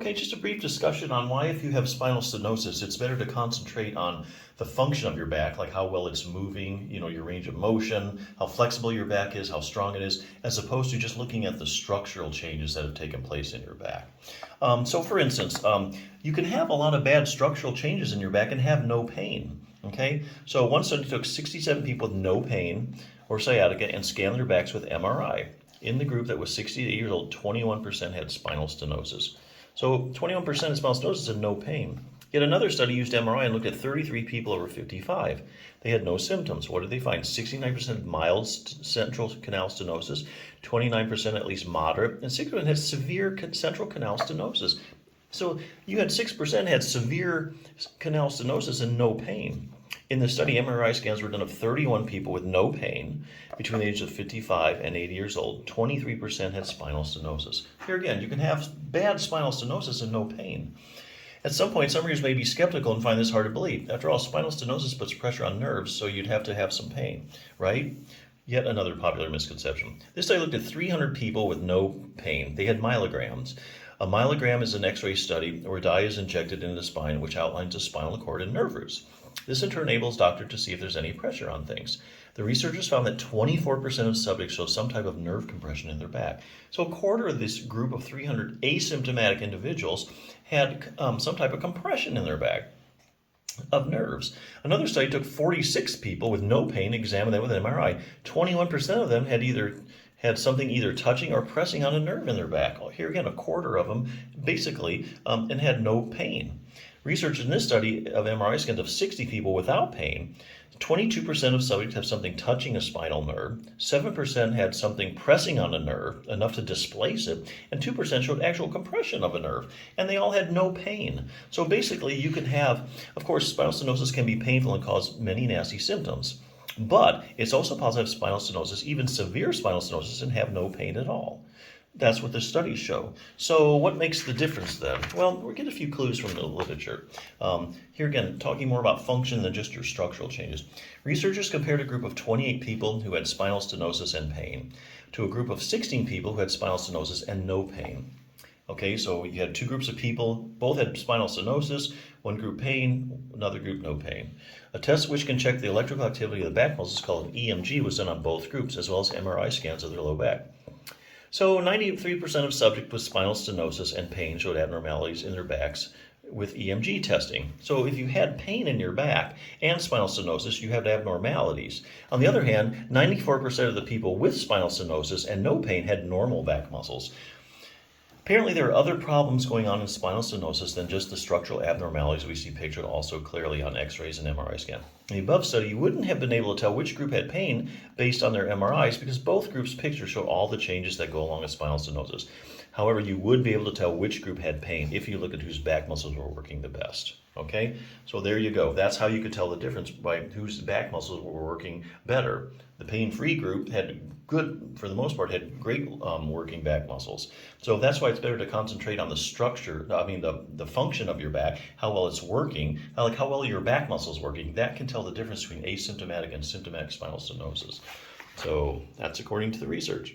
Okay, just a brief discussion on why if you have spinal stenosis, it's better to concentrate on the function of your back, like how well it's moving, your range of motion, how flexible your back is, how strong it is, as opposed to just looking at the structural changes that have taken place in your back. So for instance, you can have a lot of bad structural changes in your back and have no pain. Okay, so one study took 67 people with no pain or sciatica and scanned their backs with MRI. In the group that was 60 to 80 years old, 21% had spinal stenosis. So 21% of spinal stenosis had no pain. Yet another study used MRI and looked at 33 people over 55. They had no symptoms. What did they find? 69% mild central canal stenosis, 29% at least moderate, and 6% had severe central canal stenosis. So you had 6% had severe canal stenosis and no pain. In the study, MRI scans were done of 31 people with no pain between the ages of 55 and 80 years old. 23% had spinal stenosis. Here again, you can have bad spinal stenosis and no pain. At some point, some readers may be skeptical and find this hard to believe. After all, spinal stenosis puts pressure on nerves, so you'd have to have some pain, right? Yet another popular misconception. This study looked at 300 people with no pain. They had myelograms. A myelogram is an X-ray study where dye is injected into the spine, which outlines the spinal cord and nerve roots. This in turn enables doctors to see if there's any pressure on things. The researchers found that 24% of subjects show some type of nerve compression in their back. So a quarter of this group of 300 asymptomatic individuals had some type of compression in their back of nerves. Another study took 46 people with no pain, examined them with an MRI. 21% of them had something either touching or pressing on a nerve in their back. Here again, a quarter of them basically, and had no pain. Researchers in this study of MRI scans of 60 people without pain, 22% of subjects have something touching a spinal nerve, 7% had something pressing on a nerve, enough to displace it, and 2% showed actual compression of a nerve, and they all had no pain. So basically you can have, of course, spinal stenosis can be painful and cause many nasty symptoms, but it's also possible to have spinal stenosis, even severe spinal stenosis, and have no pain at all. That's what the studies show. So what makes the difference then? Well, we'll get a few clues from the literature. Here again, talking more about function than just your structural changes. Researchers compared a group of 28 people who had spinal stenosis and pain to a group of 16 people who had spinal stenosis and no pain. Okay, so you had two groups of people, both had spinal stenosis, one group pain, another group no pain. A test which can check the electrical activity of the back muscles called an EMG was done on both groups, as well as MRI scans of their low back. So 93% of subjects with spinal stenosis and pain showed abnormalities in their backs with EMG testing. So if you had pain in your back and spinal stenosis, you had abnormalities. On the other hand, 94% of the people with spinal stenosis and no pain had normal back muscles. Apparently, there are other problems going on in spinal stenosis than just the structural abnormalities we see pictured also clearly on X-rays and MRI scan. In the above study, you wouldn't have been able to tell which group had pain based on their MRIs because both groups' pictures show all the changes that go along with spinal stenosis. However, you would be able to tell which group had pain if you look at whose back muscles were working the best. Okay, so there you go. That's how you could tell the difference by whose back muscles were working better. The pain-free group had good, for the most part, had great working back muscles. So that's why it's better to concentrate on the structure, the function of your back, how well it's working, like how well your back muscles working. That can tell the difference between asymptomatic and symptomatic spinal stenosis. So that's according to the research.